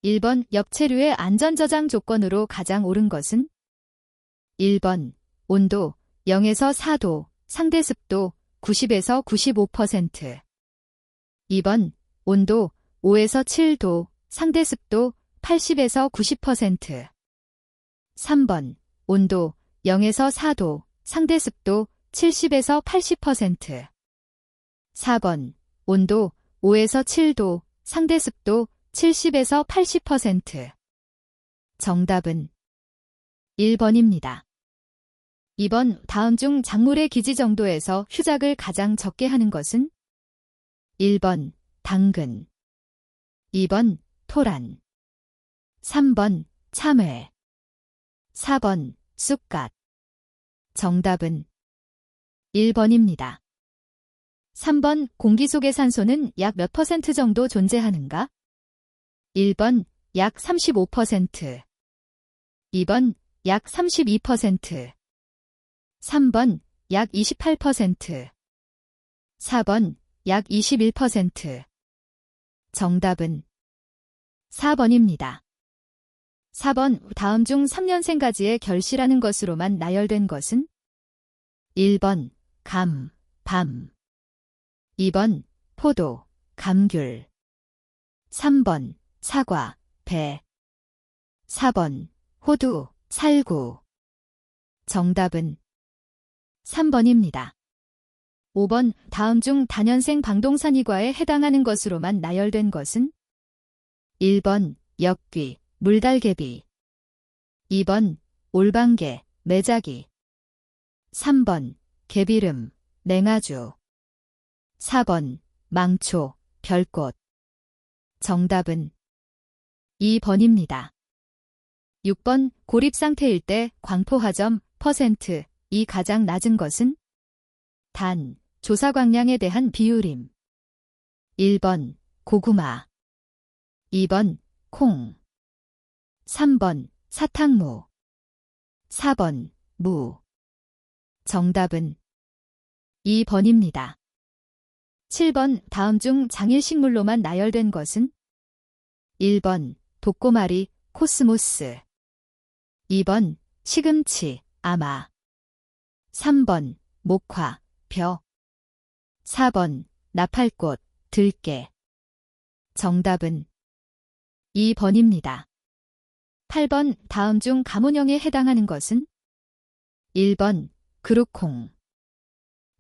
1번 엽체류의 안전저장 조건으로 가장 옳은 것은? 1번 온도 0에서 4도, 상대습도 90에서 95%. 2번 온도 5에서 7도, 상대습도 80에서 90%. 3번 온도 0에서 4도, 상대습도 70에서 80%. 4번 온도 5에서 7도, 상대습도 70에서 80%. 정답은 1번입니다. 2번 다음 중 작물의 기지 정도에서 휴작을 가장 적게 하는 것은? 1번 당근, 2번 토란, 3번 참외, 4번 쑥갓. 정답은 1번입니다. 3번 공기 속의 산소는 약 몇 퍼센트 정도 존재하는가? 1번 약 35%, 2번 약 32%, 3번 약 28%, 4번 약 21%. 정답은 4번입니다. 4번 다음 중 3년생 가지의 결실하는 것으로만 나열된 것은? 1번 감, 밤, 2번 포도, 감귤, 3번 사과, 배, 4번 호두, 살구. 정답은 3번입니다. 5번 다음 중 다년생 방동산이과에 해당하는 것으로만 나열된 것은? 1번 역귀, 물달개비, 2번 올방개, 매자기, 3번 개비름, 냉아주, 4번 망초, 별꽃. 정답은 2번입니다. 6번 고립 상태일 때 광포화점 %이 가장 낮은 것은? 단, 조사 광량에 대한 비율임. 1번 고구마, 2번 콩, 3번 사탕무, 4번 무. 정답은 2번입니다. 7번 다음 중 장일식물로만 나열된 것은? 1번 독고마리, 코스모스, 2번 시금치, 아마, 3번 목화, 벼, 4번 나팔꽃, 들깨. 정답은 2번입니다. 8번 다음 중 가문형에 해당하는 것은? 1번 그루콩,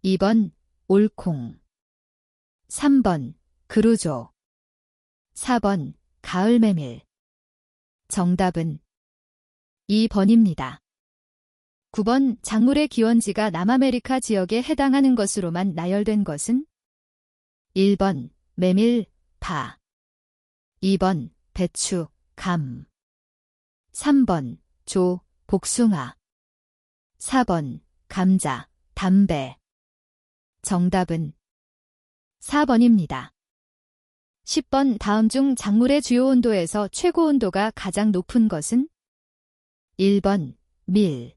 2번 올콩, 3번 그루조, 4번 가을메밀. 정답은 2번입니다. 9번 작물의 기원지가 남아메리카 지역에 해당하는 것으로만 나열된 것은? 1번 메밀, 파, 2번 배추, 감, 3번 조, 복숭아, 4번 감자, 담배. 정답은 4번입니다. 10번 다음 중 작물의 주요 온도에서 최고 온도가 가장 높은 것은? 1번 밀,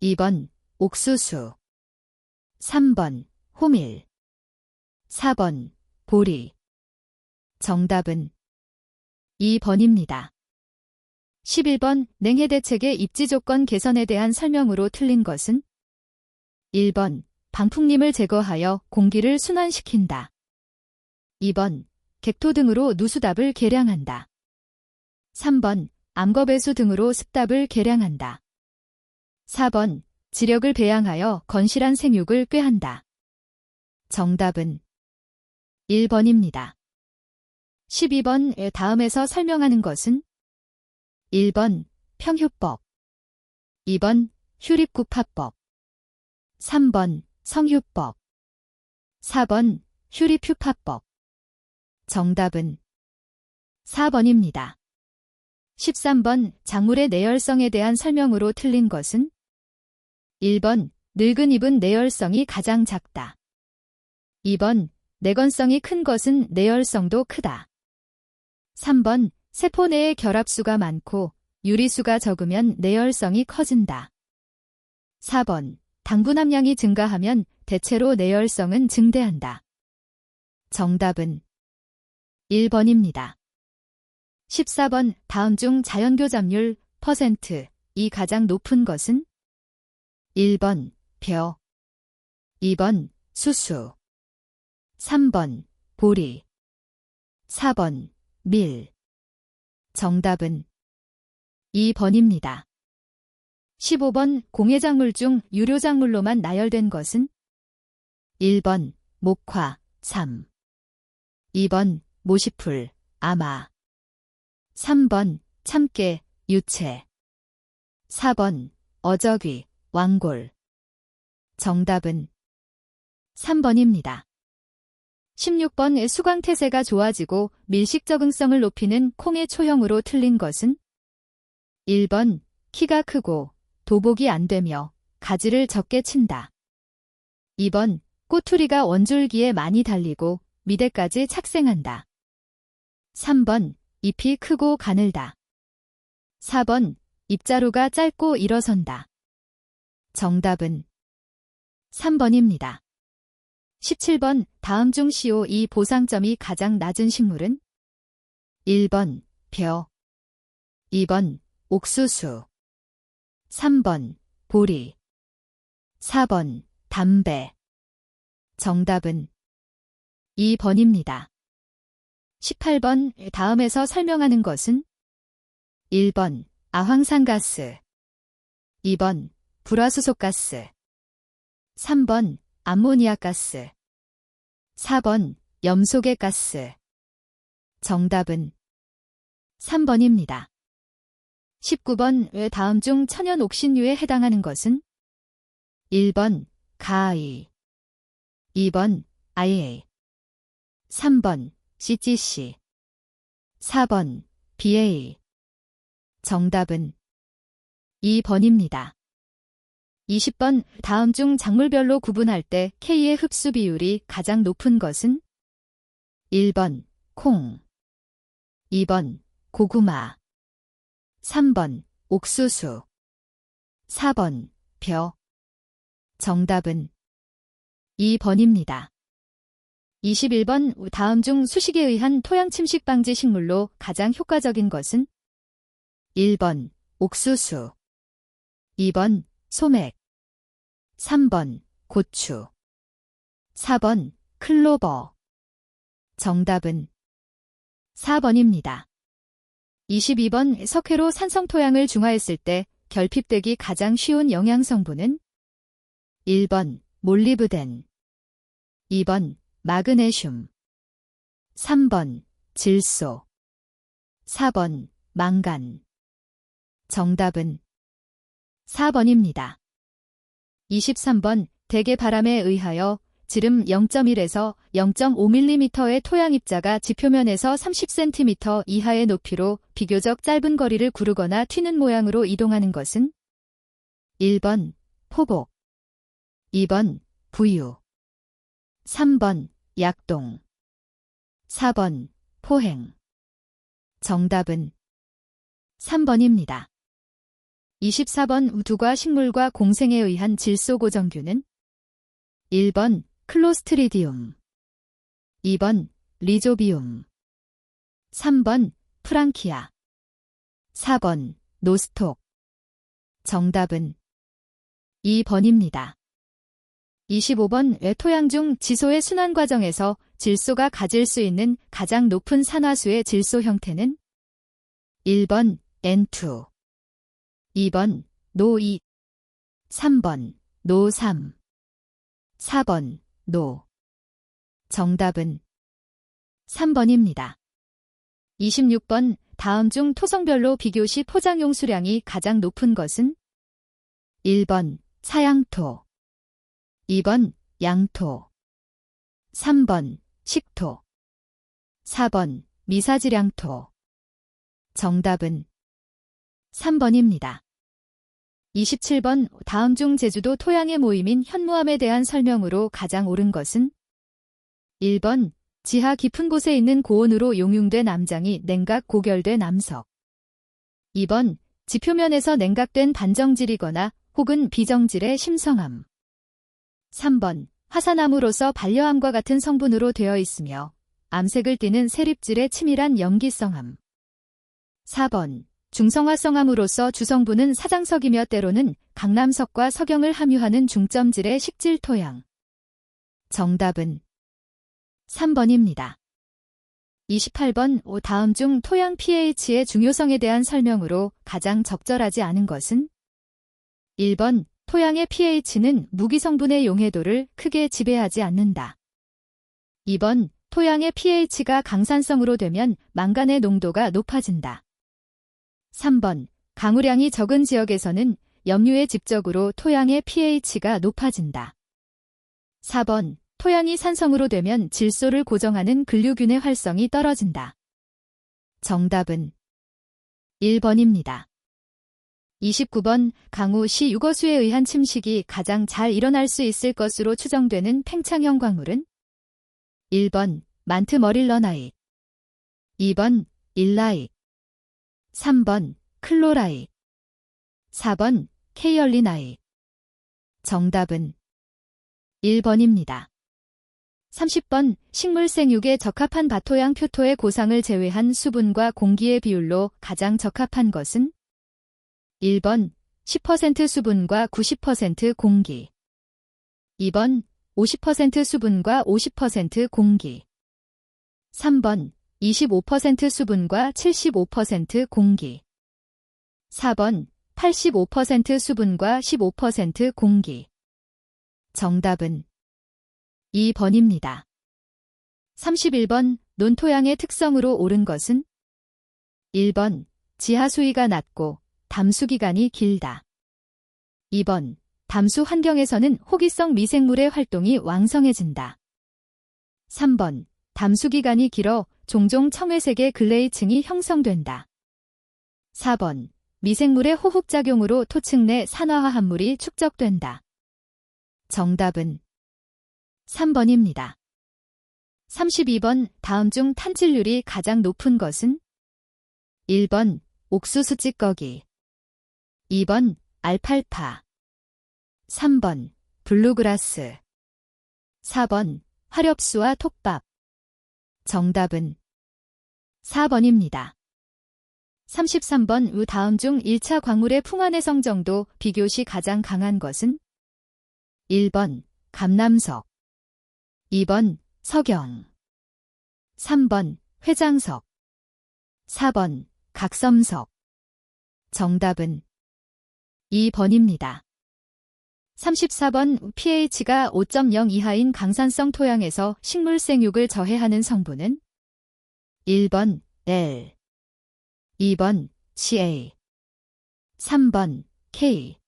2번 옥수수, 3번 호밀, 4번 보리. 정답은 2번입니다. 11번 냉해 대책의 입지 조건 개선에 대한 설명으로 틀린 것은? 1번 방풍림을 제거하여 공기를 순환시킨다. 2번 객토 등으로 누수답을 계량한다. 3번 암거배수 등으로 습답을 계량한다. 4번 지력을 배양하여 건실한 생육을 꾀한다. 정답은 1번입니다. 12번 다음에서 설명하는 것은? 1번 평휴법, 2번 휴립구파법, 3번 성휴법, 4번 휴립휴파법. 정답은 4번입니다. 13번 작물의 내열성에 대한 설명으로 틀린 것은? 1번 늙은 잎은 내열성이 가장 작다. 2번 내건성이 큰 것은 내열성도 크다. 3번 세포 내의 결합수가 많고 유리수가 적으면 내열성이 커진다. 4번 당분 함량이 증가하면 대체로 내열성은 증대한다. 정답은 1번입니다. 14번 다음 중 자연교잡률 %이 가장 높은 것은 1번 벼, 2번 수수, 3번 보리, 4번 밀. 정답은 2번입니다. 15번 공예작물 중 유료작물로만 나열된 것은 1번 목화, 3. 2번 모시풀, 아마. 3번 참깨, 유채. 4번 어저귀, 왕골. 정답은 3번입니다. 16번 수광태세가 좋아지고 밀식 적응성을 높이는 콩의 초형으로 틀린 것은 1번 키가 크고 도복이 안 되며 가지를 적게 친다. 2번 꼬투리가 원줄기에 많이 달리고 미대까지 착생한다. 3번 잎이 크고 가늘다. 4번 잎자루가 짧고 일어선다. 정답은 3번입니다. 17번 다음 중 CO2 보상점이 가장 낮은 식물은 1번 벼, 2번 옥수수, 3번 보리, 4번 담배. 정답은 2번입니다. 18번 다음에서 설명하는 것은 1번 아황산가스, 2번 불화수소가스, 3번 암모니아가스, 4번 염소계가스. 정답은 3번입니다. 19번 다음 중 천연 옥신류에 해당하는 것은 1번 가아이, 2번 IA, 3번 CGC, 4번 BA. 정답은 2번입니다. 20번 다음 중 작물별로 구분할 때 K의 흡수 비율이 가장 높은 것은 1번 콩, 2번 고구마, 3번 옥수수, 4번 벼. 정답은 2번입니다. 21번 다음 중 수식에 의한 토양 침식 방지 식물로 가장 효과적인 것은 1번 옥수수, 2번 소맥, 3번 고추, 4번 클로버. 정답은 4번입니다. 22번 석회로 산성 토양을 중화했을 때 결핍되기 가장 쉬운 영양성분은 1번 몰리브덴, 2번 마그네슘, 3번 질소, 4번 망간. 정답은 4번입니다. 23번 대개 바람에 의하여 지름 0.1에서 0.5mm의 토양 입자가 지표면에서 30cm 이하의 높이로 비교적 짧은 거리를 구르거나 튀는 모양으로 이동하는 것은 1번 포복, 2번 부유, 3번 약동, 4번 포행. 정답은 3번입니다. 24번 두과 식물과 공생에 의한 질소 고정균은 1번 클로스트리디움, 2번 리조비움, 3번 프랑키아, 4번 노스톡. 정답은 2번입니다. 25번 토양 중 지소의 순환 과정에서 질소가 가질 수 있는 가장 높은 산화수의 질소 형태는 1번 N2, 2번 노2, 3번 노3, 4번 노. 정답은 3번입니다. 26번 다음 중 토성별로 비교시 포장용 수량이 가장 높은 것은 1번 사양토, 2번 양토, 3번 식토, 4번 미사지량토. 정답은 3번입니다. 27번 다음 중 제주도 토양의 모임인 현무암에 대한 설명으로 가장 옳은 것은 1번 지하 깊은 곳에 있는 고온으로 용융된 암장이 냉각 고결된 암석, 2번 지표면에서 냉각된 반정질이거나 혹은 비정질의 심성암, 3번 화산암으로서 반려암과 같은 성분으로 되어 있으며 암색을 띠는 세립질의 치밀한 염기성암. 4번. 중성화성암으로서 주성분은 사장석이며 때로는 강남석과 석영을 함유하는 중점질의 식질 토양. 정답은 3번입니다. 28번 다음 중 토양 pH의 중요성에 대한 설명으로 가장 적절하지 않은 것은? 1번. 토양의 pH는 무기성분의 용해도를 크게 지배하지 않는다. 2번. 토양의 pH가 강산성으로 되면 망간의 농도가 높아진다. 3번. 강우량이 적은 지역에서는 염류의 집적으로 토양의 pH가 높아진다. 4번. 토양이 산성으로 되면 질소를 고정하는 근류균의 활성이 떨어진다. 정답은 1번입니다. 29번. 강우 시 유거수에 의한 침식이 가장 잘 일어날 수 있을 것으로 추정되는 팽창형 광물은? 1번. 만트 머릴러나잇. 2번. 일라잇. 3번. 클로라잇. 4번. 케이얼리나잇. 정답은 1번입니다. 30번. 식물 생육에 적합한 바토양 표토의 고상을 제외한 수분과 공기의 비율로 가장 적합한 것은? 1번. 10% 수분과 90% 공기. 2번. 50% 수분과 50% 공기. 3번. 25% 수분과 75% 공기. 4번. 85% 수분과 15% 공기. 정답은 2번입니다. 31번. 논토양의 특성으로 옳은 것은? 1번. 지하 수위가 낮고 담수기간이 길다. 2번. 담수 환경에서는 호기성 미생물의 활동이 왕성해진다. 3번. 담수기간이 길어 종종 청회색의 글레이층이 형성된다. 4번. 미생물의 호흡작용으로 토층 내 산화화합물이 축적된다. 정답은 3번입니다. 32번. 다음 중 탄질률이 가장 높은 것은? 1번. 옥수수 찌꺼기. 2번. 알팔파. 3번. 블루그라스. 4번. 화렵수와 톱밥. 정답은 4번입니다. 33번. 다음 중 1차 광물의 풍화내성 정도 비교시 가장 강한 것은? 1번. 감남석. 2번. 석영. 3번. 회장석. 4번. 각섬석. 정답은 2번입니다. 34번. pH가 5.0 이하인 강산성 토양에서 식물 생육을 저해하는 성분은? 1번. L. 2번. Ca. 3번. K.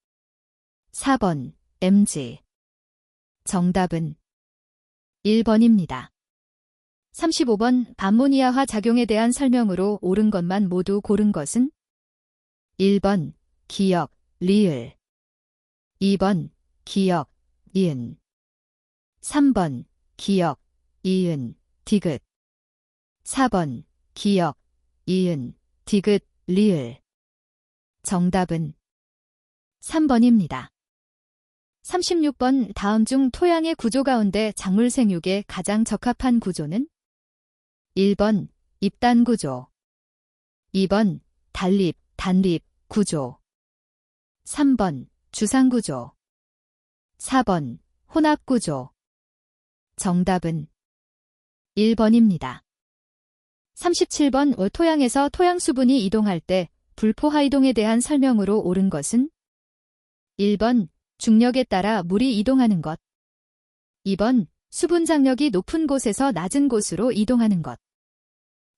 4번. Mg. 정답은 1번입니다. 35번. 암모니아화 작용에 대한 설명으로 옳은 것만 모두 고른 것은? 1번. 기역, 리을. 2번. 기역, 이은. 3번. 기역, 이은, 디귿. 4번. 기역, 이은, 디귿, 리을. 정답은 3번입니다. 36번. 다음 중 토양의 구조 가운데 작물 생육에 가장 적합한 구조는? 1번. 잎단 구조. 2번. 단립, 단립 구조. 3번. 주상 구조. 4번. 혼합 구조. 정답은 1번입니다. 37번. 토양에서 토양 수분이 이동할 때 불포화 이동에 대한 설명으로 옳은 것은? 1번. 중력에 따라 물이 이동하는 것. 2번. 수분 장력이 높은 곳에서 낮은 곳으로 이동하는 것.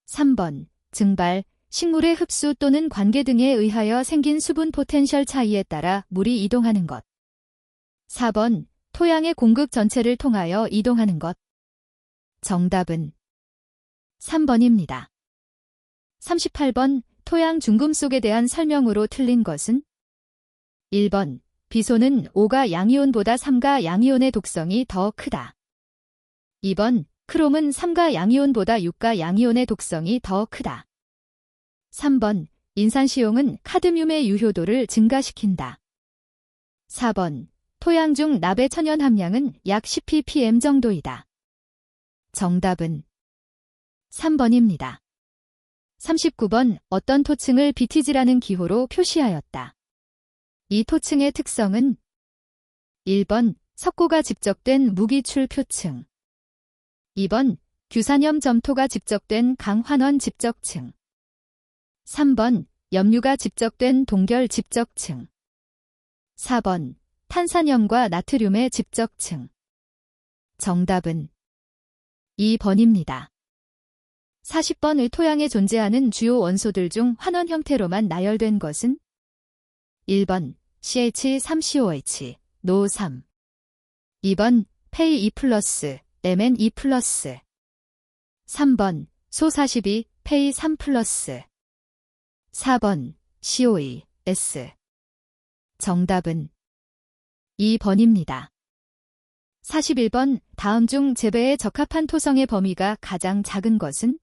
3번. 증발, 식물의 흡수 또는 관계 등에 의하여 생긴 수분 포텐셜 차이에 따라 물이 이동하는 것. 4번. 토양의 공급 전체를 통하여 이동하는 것. 정답은 3번입니다. 38번. 토양 중금속에 대한 설명으로 틀린 것은? 1번. 비소는 5가 양이온보다 3가 양이온의 독성이 더 크다. 2번. 크롬은 3가 양이온보다 6가 양이온의 독성이 더 크다. 3번. 인산시용은 카드뮴의 유효도를 증가시킨다. 4번. 토양 중 납의 천연 함량은 약 10ppm 정도이다. 정답은 3번입니다. 39번 어떤 토층을 비티지라는 기호로 표시하였다. 이 토층의 특성은 1번 석고가 집적된 무기출 표층 2번 규산염 점토가 집적된 강환원 집적층 3번 염류가 집적된 동결 집적층 4번 탄산염과 나트륨의 집적층 정답은 2번입니다. 40번의 토양에 존재하는 주요 원소들 중 환원 형태로만 나열된 것은 1번 CH3COH, 노3 2번 페이2+, MN2+, 3번 소42, 페이3+, 4번 COE, S. 정답은 2번입니다. 41번 다음 중 재배에 적합한 토성의 범위가 가장 작은 것은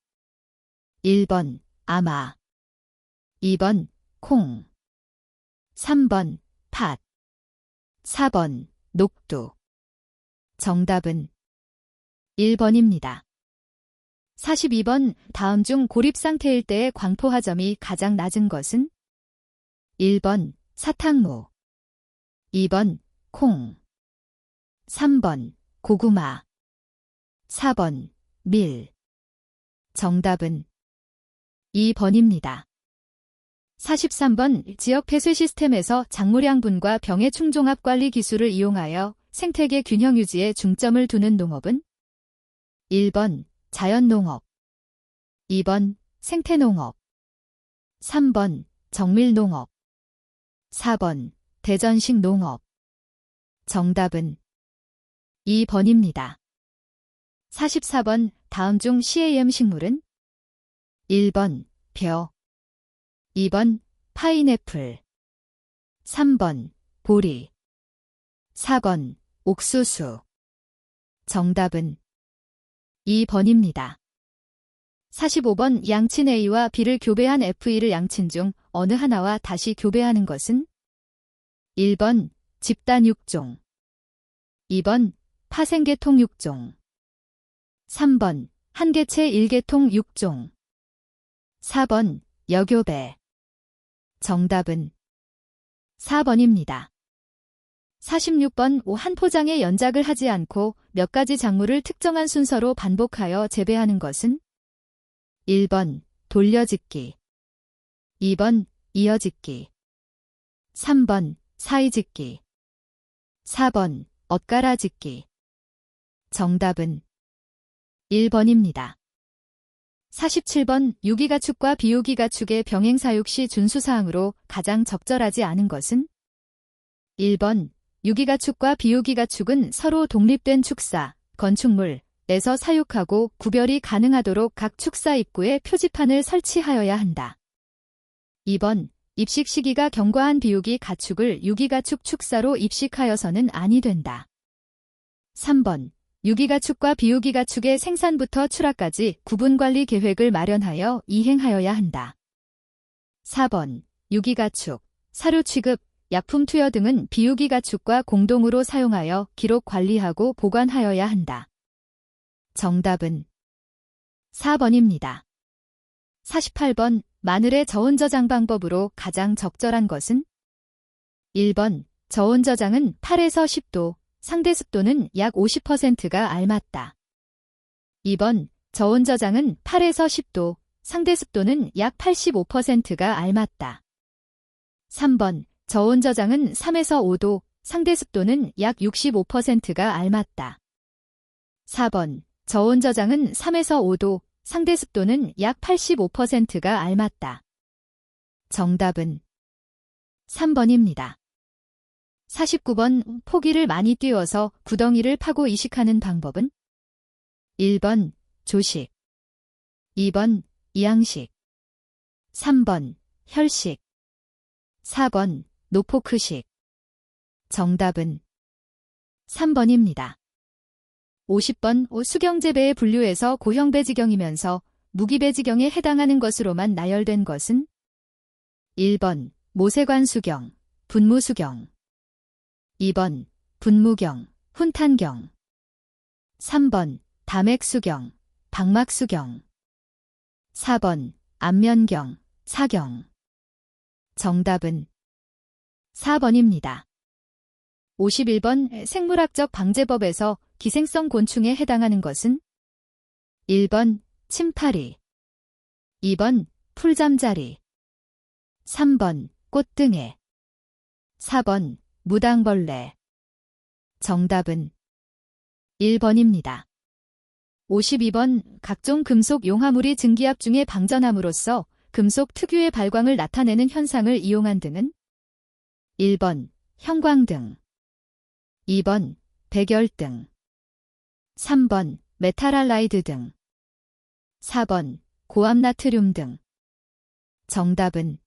1번 아마 2번 콩 3번 팥 4번 녹두 정답은 1번입니다. 42번 다음 중 고립 상태일 때의 광포화점이 가장 낮은 것은 1번 사탕무 2번 콩 3번 고구마 4번 밀 정답은 2번입니다. 43번 지역 폐쇄 시스템에서 작물양분과 병해 충종합 관리 기술을 이용하여 생태계 균형 유지에 중점을 두는 농업은 1번 자연농업 2번 생태농업 3번 정밀농업 4번 대전식 농업 정답은 2번입니다. 44번 다음 중 CAM 식물은 1번 벼 2번 파인애플 3번 보리 4번 옥수수 정답은 2번입니다. 45번 양친 A와 B를 교배한 F2를 양친 중 어느 하나와 다시 교배하는 것은 1번 집단 6종 2번 파생계통 6종 3번 한개체 1계통 6종 4번 여교배 정답은 4번입니다. 46번 한 포장에 연작을 하지 않고 몇 가지 작물을 특정한 순서로 반복하여 재배하는 것은 1번 돌려짓기 2번 이어짓기 3번 사이짓기 4번 엇갈아짓기 정답은 1번입니다. 47번 유기가축과 비유기가축의 병행사육 시 준수사항으로 가장 적절하지 않은 것은 1번 유기가축과 비유기가축은 서로 독립된 축사, 건축물에서 사육하고 구별이 가능하도록 각 축사 입구에 표지판을 설치하여야 한다. 2번 입식 시기가 경과한 비유기 가축을 유기가축 축사로 입식하여서는 아니 된다. 3번 유기가축과 비유기가축의 생산부터 출하까지 구분관리 계획을 마련하여 이행하여야 한다. 4번 유기가축, 사료 취급, 약품 투여 등은 비유기가축과 공동으로 사용하여 기록 관리하고 보관하여야 한다. 정답은 4번입니다. 48번 마늘의 저온 저장 방법으로 가장 적절한 것은 1번 저온 저장은 8에서 10도, 상대 습도는 약 50%가 알맞다. 2번 저온 저장은 8에서 10도, 상대 습도는 약 85%가 알맞다. 3번 저온 저장은 3에서 5도, 상대 습도는 약 65%가 알맞다. 4번 저온 저장은 3에서 5도, 상대 습도는 약 85%가 알맞다. 정답은 3번입니다. 49번 포기를 많이 띄워서 구덩이를 파고 이식하는 방법은 1번 조식 2번 이양식 3번 혈식 4번 노포크식 정답은 3번입니다. 50번 수경재배의 분류에서 고형배지경이면서 무기배지경에 해당하는 것으로만 나열된 것은 1번 모세관수경, 분무수경 2번 분무경, 훈탄경 3번 담액수경, 박막수경 4번 안면경, 사경. 정답은 4번입니다. 51번 생물학적 방제법에서 기생성 곤충에 해당하는 것은 1번 침파리, 2번 풀잠자리, 3번 꽃등에, 4번 무당벌레. 정답은 1번입니다. 52번 각종 금속 용화물이 증기압 중에 방전함으로써 금속 특유의 발광을 나타내는 현상을 이용한 등은 1번 형광등, 2번 백열등, 3번 메탈할라이드 등, 4번 고암나트륨 등. 정답은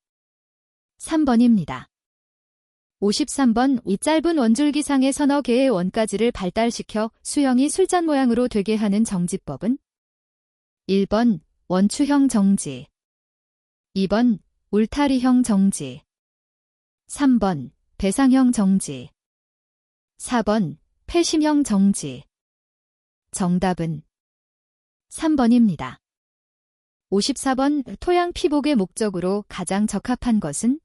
3번입니다. 53번 이 짧은 원줄기상의 서너 개의 원가지를 발달시켜 수형이 술잔 모양으로 되게 하는 정지법은 1번 원추형 정지, 2번 울타리형 정지, 3번 배상형 정지, 4번 패심형 정지. 정답은 3번입니다. 54번 토양 피복의 목적으로 가장 적합한 것은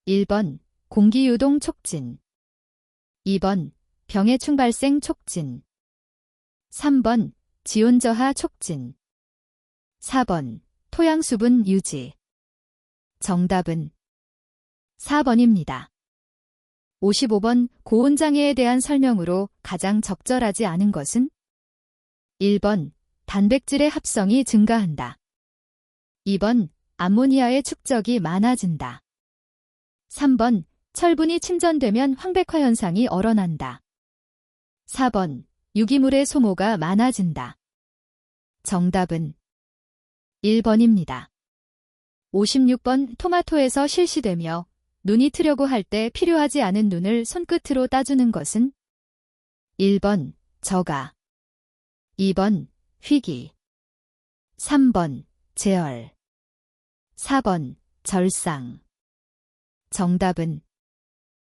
1번 공기유동 촉진, 2번 병해충 발생 촉진, 3번 지온저하 촉진, 4번 토양 수분 유지. 정답은 4번입니다. 55번 고온장애에 대한 설명으로 가장 적절하지 않은 것은 1번 단백질의 합성이 증가한다, 2번 암모니아의 축적이 많아진다, 3번 철분이 침전되면 황백화 현상이 얼어난다, 4번 유기물의 소모가 많아진다. 정답은 1번입니다. 56번 토마토에서 실시되며 눈이 트려고 할 때 필요하지 않은 눈을 손끝으로 따주는 것은 1번 저가, 2번 휘기, 3번 제얼, 4번 절상. 정답은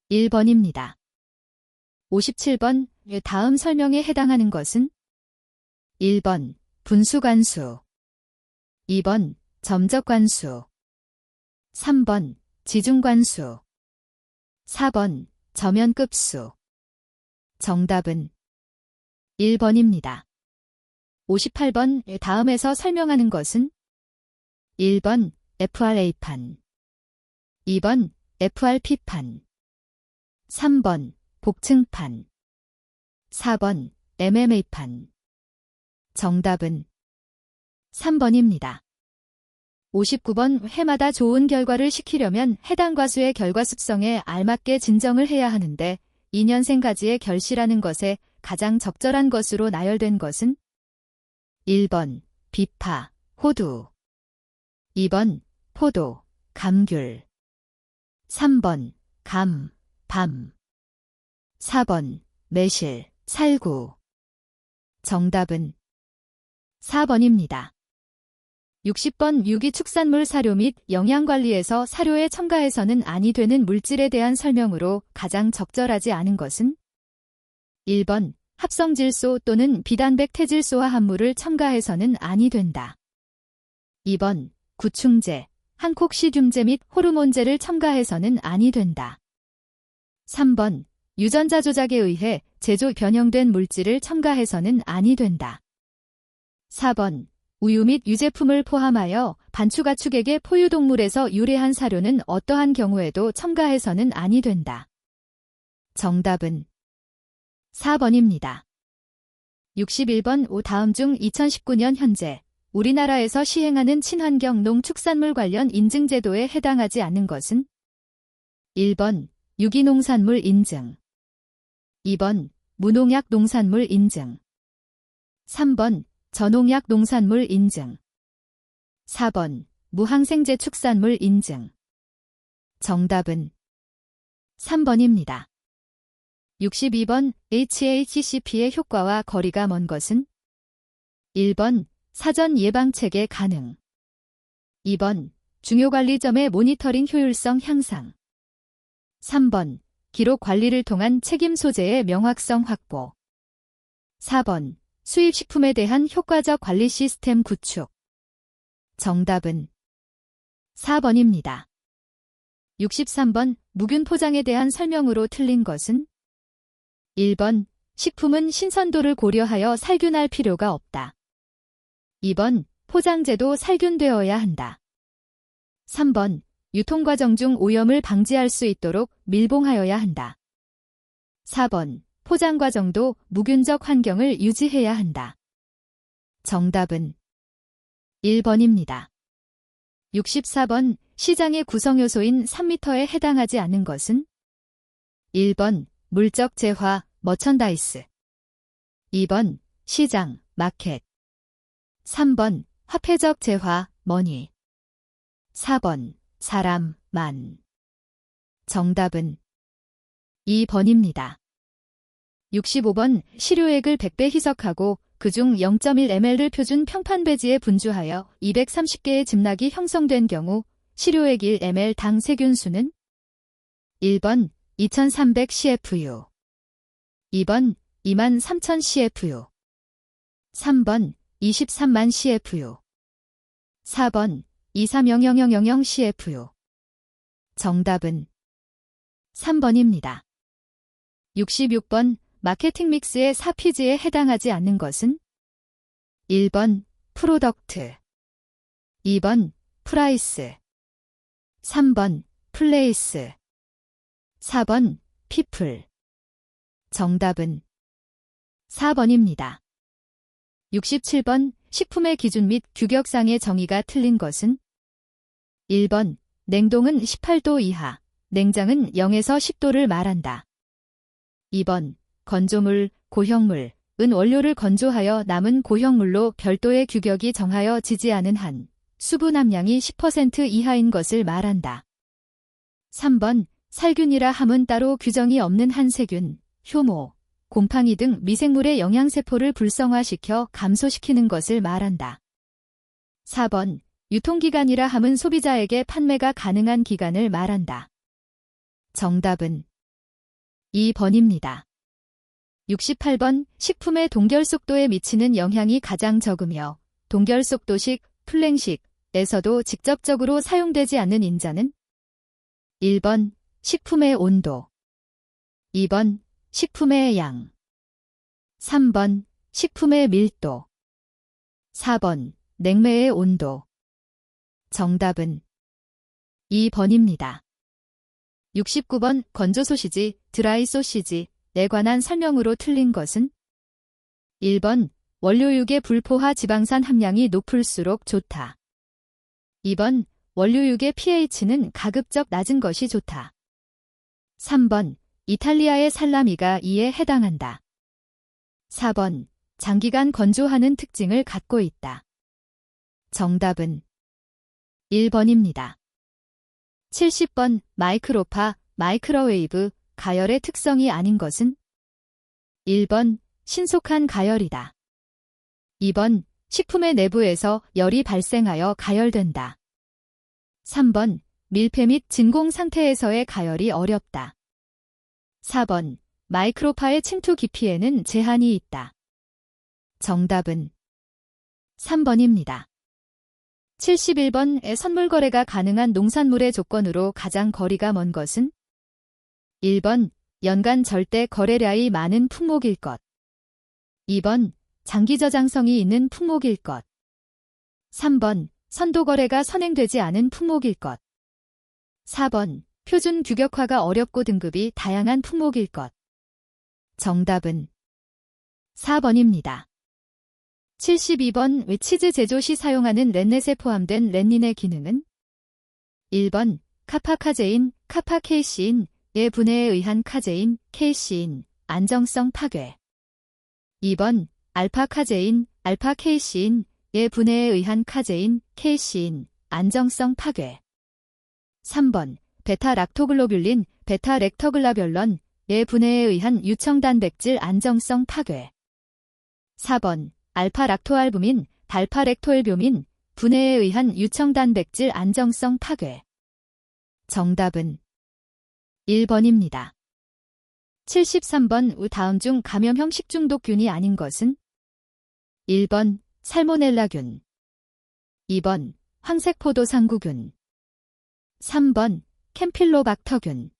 1번입니다. 57번 다음 설명에 해당하는 것은 1번 분수관수, 2번 점적관수, 3번 지중관수, 4번 저면급수. 정답은 1번입니다. 58번 다음에서 설명하는 것은 1번 FRA판, 2번 FRP판, 3번 복층판, 4번 MMA판. 정답은 3번입니다. 59번 해마다 좋은 결과를 시키려면 해당 과수의 결과 습성에 알맞게 진정을 해야 하는데 2년생 가지의 결실하는 것에 가장 적절한 것으로 나열된 것은 1번 비파, 호두, 2번 포도, 감귤, 3번 감, 밤, 4번 매실, 살구. 정답은 4번입니다. 60번 유기축산물 사료 및 영양관리에서 사료에 첨가해서는 아니 되는 물질에 대한 설명으로 가장 적절하지 않은 것은 1번 합성질소 또는 비단백 태질소화 합물을 첨가해서는 아니 된다, 2번 구충제, 항콕시듐제 및 호르몬제를 첨가해서는 아니 된다, 3번 유전자 조작에 의해 제조 변형된 물질을 첨가해서는 아니 된다, 4번 우유 및 유제품을 포함하여 반추가축에게 포유동물에서 유래한 사료는 어떠한 경우에도 첨가해서는 아니 된다. 정답은 4번입니다. 61번 다음 중 2019년 현재 우리나라에서 시행하는 친환경 농축산물 관련 인증제도에 해당하지 않는 것은 1번 유기농산물 인증, 2번 무농약 농산물 인증, 3번 저농약 농산물 인증, 4번 무항생제 축산물 인증. 정답은 3번입니다. 62번 HACCP의 효과와 거리가 먼 것은 1번 사전 예방체계 가능, 2번 중요관리점의 모니터링 효율성 향상, 3번 기록 관리를 통한 책임 소재의 명확성 확보, 4번 수입식품에 대한 효과적 관리 시스템 구축. 정답은 4번입니다. 63번 무균 포장에 대한 설명으로 틀린 것은 1번 식품은 신선도를 고려하여 살균할 필요가 없다. 2번 포장재도 살균되어야 한다. 3번 유통과정 중 오염을 방지할 수 있도록 밀봉하여야 한다. 4번 포장 과정도 무균적 환경을 유지해야 한다. 정답은 1번입니다. 64번 시장의 구성요소인 3m에 해당하지 않는 것은 1번 물적 재화, 머천다이스 2번 시장, 마켓 3번 화폐적 재화, 머니 4번 사람, 만 정답은 2번입니다. 65번 시료액을 100배 희석하고 그중 0.1ml를 표준 평판배지에 분주하여 230개의 즙락이 형성된 경우 시료액 1ml당 세균수는 1번 2300 CFU 2번 23000 CFU 3번 230,000 CFU 4번 2300000 CFU 정답은 3번입니다. 66번 마케팅 믹스의 4P즈에 해당하지 않는 것은 1번 프로덕트 2번 프라이스 3번 플레이스 4번 피플 정답은 4번입니다. 67번 식품의 기준 및 규격상의 정의가 틀린 것은 1번 냉동은 18도 이하, 냉장은 0에서 10도를 말한다. 2번 건조물, 고형물, 은 원료를 건조하여 남은 고형물로 별도의 규격이 정하여지지 않은 한 수분 함량이 10% 이하인 것을 말한다. 3번 살균이라 함은 따로 규정이 없는 한 세균, 효모, 곰팡이 등 미생물의 영양세포를 불성화시켜 감소시키는 것을 말한다. 4번 유통기간이라 함은 소비자에게 판매가 가능한 기간을 말한다. 정답은 2번입니다. 68번 식품의 동결 속도에 미치는 영향이 가장 적으며 동결 속도식, 플랭식에서도 직접적으로 사용되지 않는 인자는 1번 식품의 온도 2번 식품의 양 3번 식품의 밀도 4번 냉매의 온도 정답은 2번입니다. 69번 건조 소시지, 드라이 소시지에 관한 설명으로 틀린 것은 1번 원료육의 불포화 지방산 함량이 높을수록 좋다. 2번 원료육의 pH는 가급적 낮은 것이 좋다. 3번 이탈리아의 살라미가 이에 해당한다. 4번 장기간 건조하는 특징을 갖고 있다. 정답은 1번입니다. 70번 마이크로파, 마이크로웨이브, 가열의 특성이 아닌 것은 1번 신속한 가열이다. 2번 식품의 내부에서 열이 발생하여 가열된다. 3번 밀폐 및 진공 상태에서의 가열이 어렵다. 4번 마이크로파의 침투 깊이에는 제한이 있다. 정답은 3번입니다. 71번의 선물 거래가 가능한 농산물의 조건으로 가장 거리가 먼 것은 1번 연간 절대 거래량이 많은 품목일 것 2번 장기 저장성이 있는 품목일 것 3번 선도 거래가 선행되지 않은 품목일 것 4번 표준 규격화가 어렵고 등급이 다양한 품목일 것 정답은 4번입니다. 72번 왜 치즈 제조 시 사용하는 렌넷에 포함된 렌닌의 기능은 1번 카파카제인, 카파케이시인의 분해에 의한 카제인, 케이시인, 안정성 파괴 2번 알파카제인, 알파케이시인의 분해에 의한 카제인, 케이시인, 안정성 파괴 3번 베타락토글로뷸린, 베타렉터글라별런의 분해에 의한 유청단백질 안정성 파괴 4번 알파락토알부민, 달파렉토엘뷸민, 분해에 의한 유청단백질 안정성 파괴 정답은 1번입니다. 73번 다음 중 감염형 식중독균이 아닌 것은 1번 살모넬라균 2번 황색포도상구균. 3번 캠필로박터균.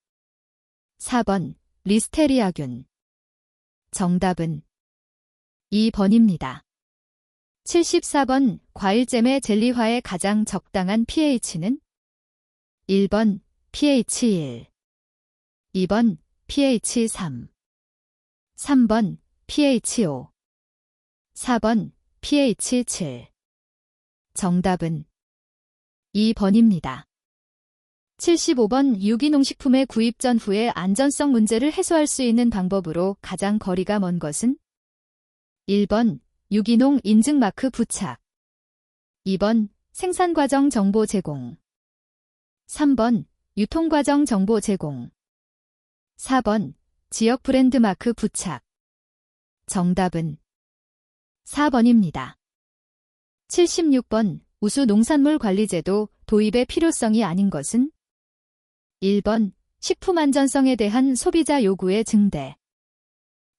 4번 리스테리아균. 정답은 2번입니다. 74번 과일잼의 젤리화의 가장 적당한 pH는 1번 pH 1, 2번 pH 3, 3번 pH 5, 4번 pH 7. 정답은 2번입니다. 75번 유기농식품의 구입 전후의 안전성 문제를 해소할 수 있는 방법으로 가장 거리가 먼 것은 1번 유기농 인증마크 부착, 2번 생산과정 정보 제공, 3번 유통과정 정보 제공, 4번 지역 브랜드 마크 부착. 정답은 4번입니다. 76번 우수 농산물 관리제도 도입의 필요성이 아닌 것은 1번 식품 안전성에 대한 소비자 요구의 증대,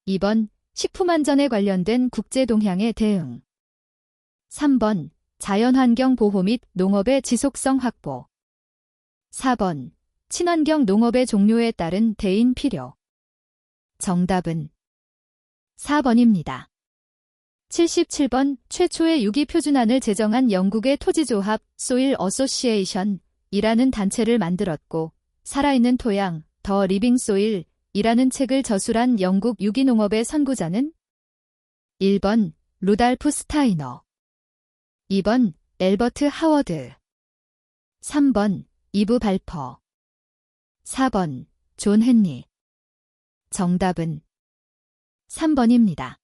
2번 식품 안전에 관련된 국제 동향의 대응, 3번 자연환경 보호 및 농업의 지속성 확보, 4번 친환경 농업의 종료에 따른 대인 필요. 정답은 4번입니다. 77번 최초의 유기표준안을 제정한 영국의 토지조합 소일 어소시에이션이라는 단체를 만들었고 살아있는 토양 더 리빙 소일이라는 책을 저술한 영국 유기농업의 선구자는 1번 루달프 스타이너, 2번 엘버트 하워드, 3번 이브 발퍼, 4번 존 헨리. 정답은 3번입니다.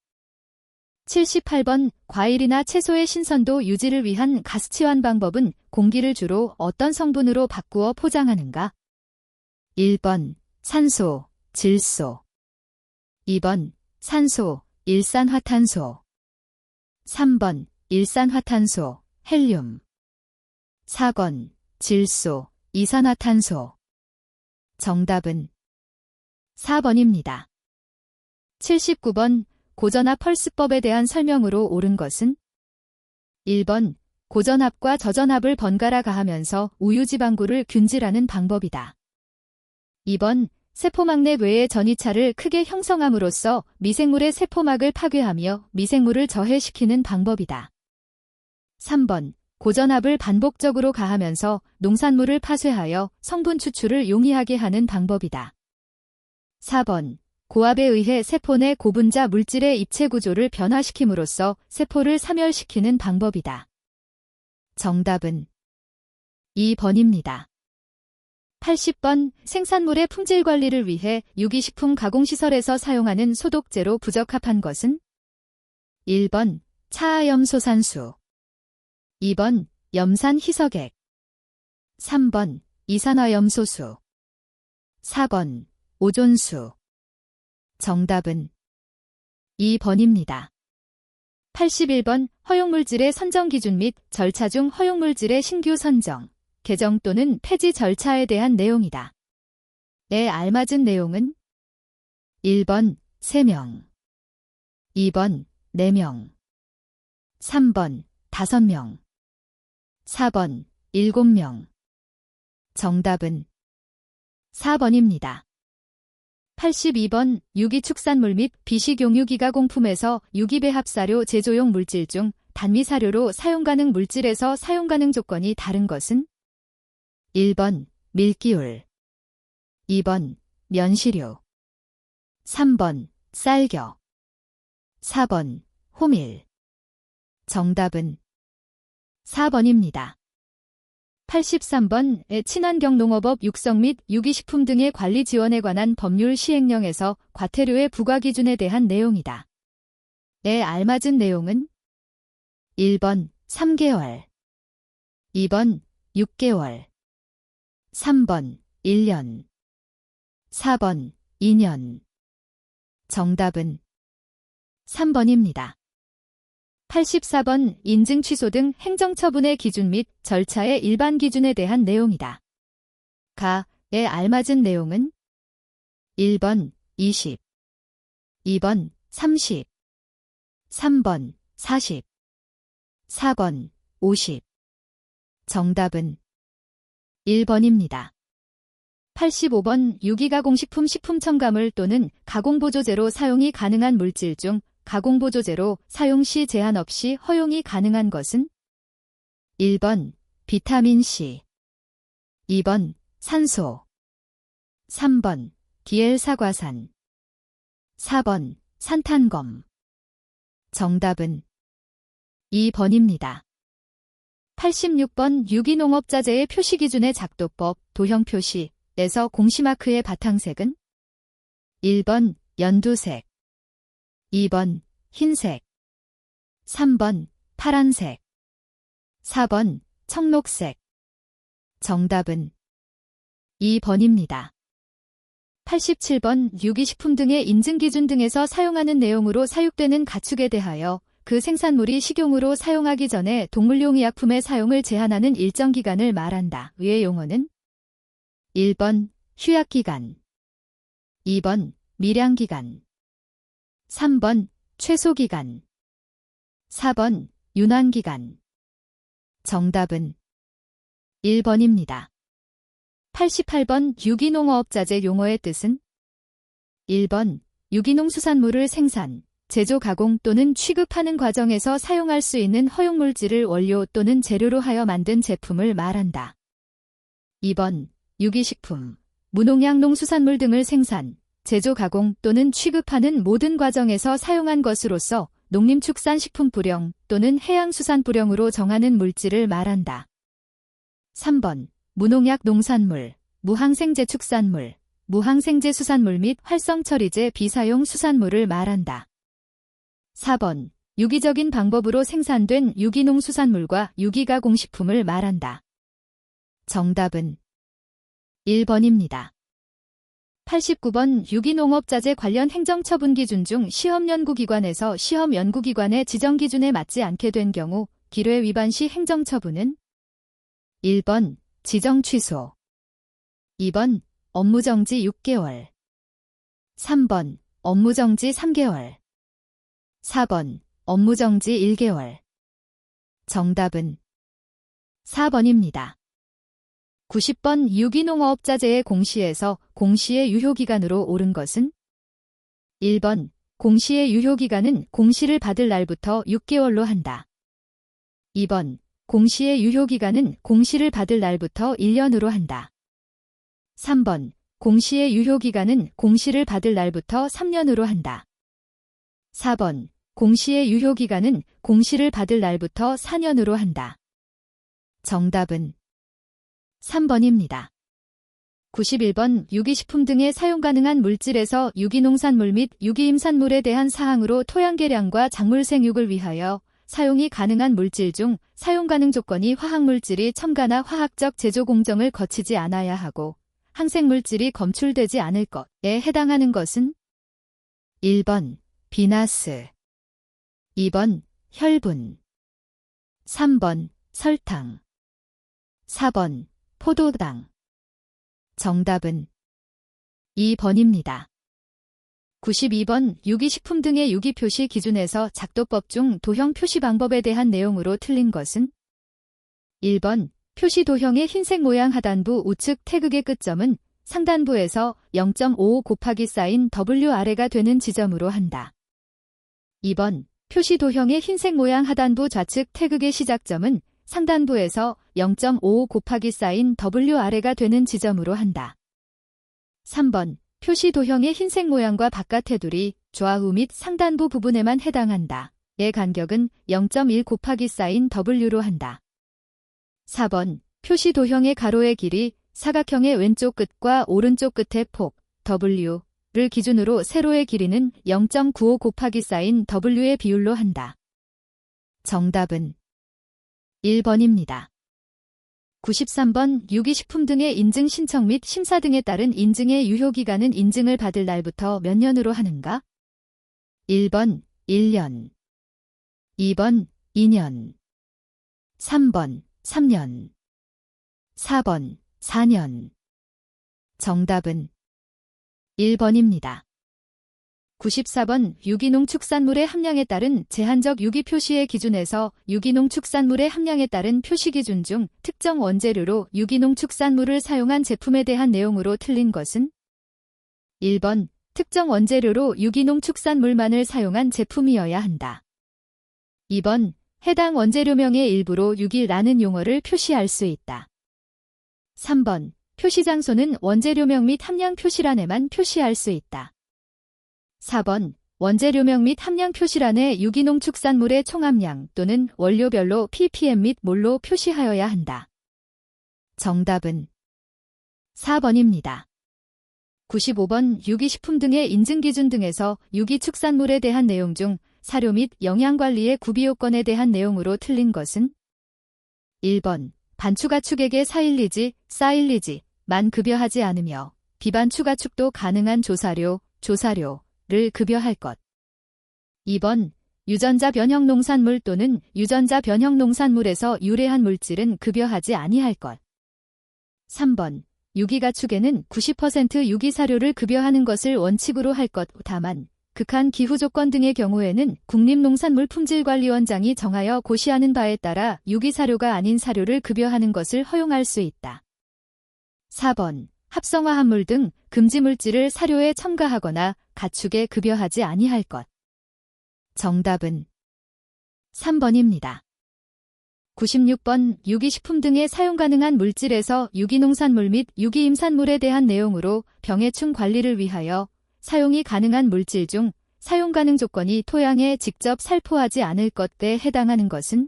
78번 과일이나 채소의 신선도 유지를 위한 가스치환 방법은 공기를 주로 어떤 성분으로 바꾸어 포장하는가? 1번 산소, 질소, 2번 산소, 일산화탄소, 3번 일산화탄소, 헬륨, 4번 질소, 이산화탄소. 정답은 4번입니다. 79번 고전압 펄스법에 대한 설명으로 옳은 것은 1번 고전압과 저전압을 번갈아 가하면서 우유지방구를 균질하는 방법이다. 2번 세포막 내 외의 전이차를 크게 형성함으로써 미생물의 세포막을 파괴하며 미생물을 저해시키는 방법이다. 3번 고전압을 반복적으로 가하면서 농산물을 파쇄하여 성분 추출을 용이하게 하는 방법이다. 4번 고압에 의해 세포 내 고분자 물질의 입체 구조를 변화시킴으로써 세포를 사멸시키는 방법이다. 정답은 2번입니다. 80번 생산물의 품질 관리를 위해 유기식품 가공시설에서 사용하는 소독제로 부적합한 것은 1번 차하염소산수, 2번 염산 희석액, 3번 이산화염소수, 4번 오존수. 정답은 2번입니다. 81번 허용물질의 선정 기준 및 절차 중 허용물질의 신규 선정, 개정 또는 폐지 절차에 대한 내용이다. 에 알맞은 내용은 1번 3명, 2번 4명, 3번 5명, 4번 7명. 정답은 4번입니다. 82번 유기축산물 및 비식용유기가공품에서 유기배합사료 제조용 물질 중 단미사료로 사용가능 물질에서 사용가능 조건이 다른 것은 1번 밀기울, 2번 면시료, 3번 쌀겨, 4번 호밀. 정답은 4번입니다. 83번 친환경 농업업 육성 및 유기식품 등의 관리 지원에 관한 법률 시행령에서 과태료의 부과 기준에 대한 내용이다. 에 알맞은 내용은 1번 3개월, 2번 6개월, 3번 1년, 4번 2년. 정답은 3번입니다. 84번 인증 취소 등 행정처분의 기준 및 절차의 일반 기준에 대한 내용이다. 가에 알맞은 내용은 1번 20, 2번 30, 3번 40, 4번 50. 정답은 1번입니다. 85번 유기가공식품 식품 첨가물 또는 가공보조제로 사용이 가능한 물질 중 가공보조제로 사용 시 제한 없이 허용이 가능한 것은 1번 비타민C, 2번 산소, 3번 디엘사과산, 4번 산탄검. 정답은 2번입니다. 86번 유기농업자재의 표시기준의 작도법 도형 표시에서 공시마크의 바탕색은 1번 연두색, 2번 흰색, 3번 파란색, 4번 청록색. 정답은 2번입니다. 87번 유기식품 등의 인증기준 등에서 사용하는 내용으로 사육되는 가축에 대하여 그 생산물이 식용으로 사용하기 전에 동물용 의약품의 사용을 제한하는 일정 기간을 말한다. 의의 용어는 1번 휴약기간, 2번 밀양기간, 3번 최소기간, 4번 윤환기간. 정답은 1번입니다. 88번 유기농어업자재 용어의 뜻은 1번 유기농수산물을 생산, 제조 가공 또는 취급하는 과정에서 사용할 수 있는 허용물질을 원료 또는 재료로 하여 만든 제품을 말한다. 2번 유기식품, 무농약 농수산물 등을 생산, 제조 가공 또는 취급하는 모든 과정에서 사용한 것으로서 농림축산식품부령 또는 해양수산부령으로 정하는 물질을 말한다. 3번 무농약 농산물, 무항생제 축산물, 무항생제 수산물 및 활성처리제 비사용 수산물을 말한다. 4번 유기적인 방법으로 생산된 유기농수산물과 유기가공식품을 말한다. 정답은 1번입니다. 89번 유기농업자재 관련 행정처분 기준 중 시험연구기관에서 시험연구기관의 지정기준에 맞지 않게 된 경우 기뢰 위반 시 행정처분은 1번 지정 취소, 2번 업무정지 6개월, 3번 업무정지 3개월, 4번 업무정지 1개월. 정답은 4번입니다. 90번 유기농어업자재의 공시에서 공시의 유효기간으로 옳은 것은 1번 공시의 유효기간은 공시를 받을 날부터 6개월로 한다. 2번 공시의 유효기간은 공시를 받을 날부터 1년으로 한다. 3번 공시의 유효기간은 공시를 받을 날부터 3년으로 한다. 4번 공시의 유효기간은 공시를 받을 날부터 4년으로 한다. 정답은 3번입니다. 91번 유기식품 등에 사용 가능한 물질에서 유기농산물 및 유기임산물에 대한 사항으로 토양 개량과 작물 생육을 위하여 사용이 가능한 물질 중 사용 가능 조건이 화학물질이 첨가나 화학적 제조 공정을 거치지 않아야 하고 항생물질이 검출되지 않을 것에 해당하는 것은 1번 비나스, 2번 혈분, 3번 설탕, 4번 포도당. 정답은 2번입니다. 92번 유기식품 등의 유기표시 기준에서 작도법 중 도형 표시 방법에 대한 내용으로 틀린 것은 1번 표시 도형의 흰색 모양 하단부 우측 태극의 끝점은 상단부에서 0.55 곱하기 사인 W 아래가 되는 지점으로 한다. 2번 표시 도형의 흰색 모양 하단부 좌측 태극의 시작점은 상단부에서 0.55 곱하기 사인 W 아래가 되는 지점으로 한다. 3번 표시 도형의 흰색 모양과 바깥 테두리, 좌우 및 상단부 부분에만 해당한다. 의 간격은 0.1 곱하기 사인 W로 한다. 4번 표시 도형의 가로의 길이 사각형의 왼쪽 끝과 오른쪽 끝의 폭 W를 기준으로 세로의 길이는 0.95 곱하기 사인 W의 비율로 한다. 정답은 1번입니다. 93번 유기식품 등의 인증 신청 및 심사 등에 따른 인증의 유효기간은 인증을 받을 날부터 몇 년으로 하는가? 1번 1년, 2번 2년, 3번 3년, 4번 4년. 정답은 1번입니다. 94번 유기농축산물의 함량에 따른 제한적 유기 표시의 기준에서 유기농축산물의 함량에 따른 표시 기준 중 특정 원재료로 유기농축산물을 사용한 제품에 대한 내용으로 틀린 것은 1번 특정 원재료로 유기농축산물만을 사용한 제품이어야 한다. 2번 해당 원재료명의 일부로 유기라는 용어를 표시할 수 있다. 3번 표시 장소는 원재료명 및 함량 표시란에만 표시할 수 있다. 4번 원재료명 및 함량 표시란에 유기농축산물의 총함량 또는 원료별로 ppm 및 몰로 표시하여야 한다. 정답은 4번입니다. 95번 유기식품 등의 인증기준 등에서 유기축산물에 대한 내용 중 사료 및 영양관리의 구비요건에 대한 내용으로 틀린 것은 1번 반추가축액의 사일리지만 급여하지 않으며 비반추가축도 가능한 조사료를 급여할 것. 2번 유전자 변형 농산물 또는 유전자 변형 농산물에서 유래한 물질은 급여하지 아니할 것. 3번 유기가축에는 90% 유기사료를 급여하는 것을 원칙으로 할 것. 다만 극한 기후 조건 등의 경우에는 국립농산물품질관리원장이 정하여 고시하는 바에 따라 유기사료가 아닌 사료를 급여하는 것을 허용할 수 있다. 4번 합성화합물 등 금지물질을 사료에 첨가하거나 가축에 급여하지 아니할 것. 정답은 3번입니다. 96번 유기식품 등에 사용 가능한 물질에서 유기농산물 및 유기임산물에 대한 내용으로 병해충 관리를 위하여 사용이 가능한 물질 중 사용 가능 조건이 토양에 직접 살포하지 않을 것에 해당하는 것은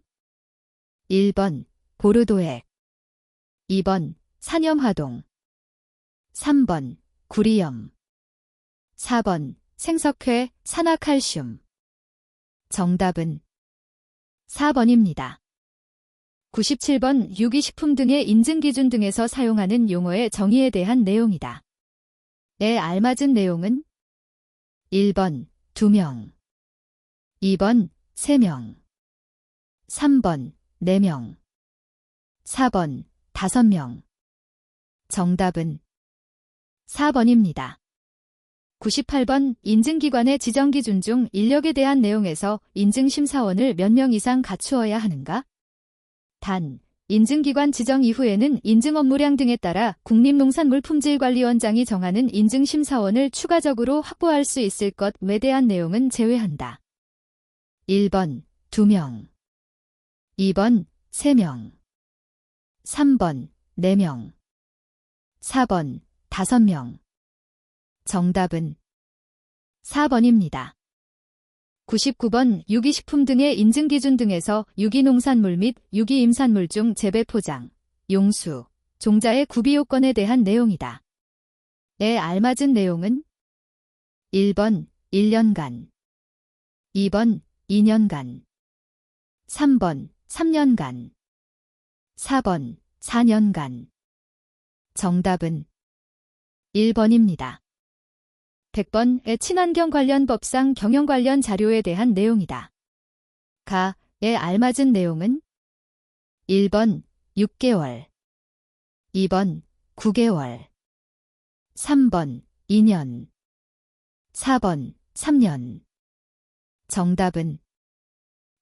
1번 보르도액, 2번 산염화동, 3번 구리염, 4번 생석회, 산화칼슘. 정답은 4번입니다. 97번 유기식품 등의 인증기준 등에서 사용하는 용어의 정의에 대한 내용이다. 에 알맞은 내용은 1번 2명, 2번 3명, 3번 4명, 4번 5명. 정답은 4번입니다. 98번 인증기관의 지정기준 중 인력에 대한 내용에서 인증심사원을 몇 명 이상 갖추어야 하는가? 단, 인증기관 지정 이후에는 인증 업무량 등에 따라 국립농산물품질관리원장이 정하는 인증심사원을 추가적으로 확보할 수 있을 것에 대한 내용은 제외한다. 1번 2명, 2번 3명, 3번 4명, 4번 5명. 정답은 4번입니다. 99번 유기식품 등의 인증기준 등에서 유기농산물 및 유기임산물 중 재배 포장, 용수, 종자의 구비요건에 대한 내용이다. 에 알맞은 내용은 1번 1년간, 2번 2년간, 3번 3년간, 4번 4년간. 정답은 1번입니다. 100번의 친환경 관련 법상 경영 관련 자료에 대한 내용이다. 가에 알맞은 내용은 1번 6개월, 2번 9개월, 3번 2년, 4번 3년. 정답은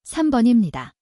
3번입니다.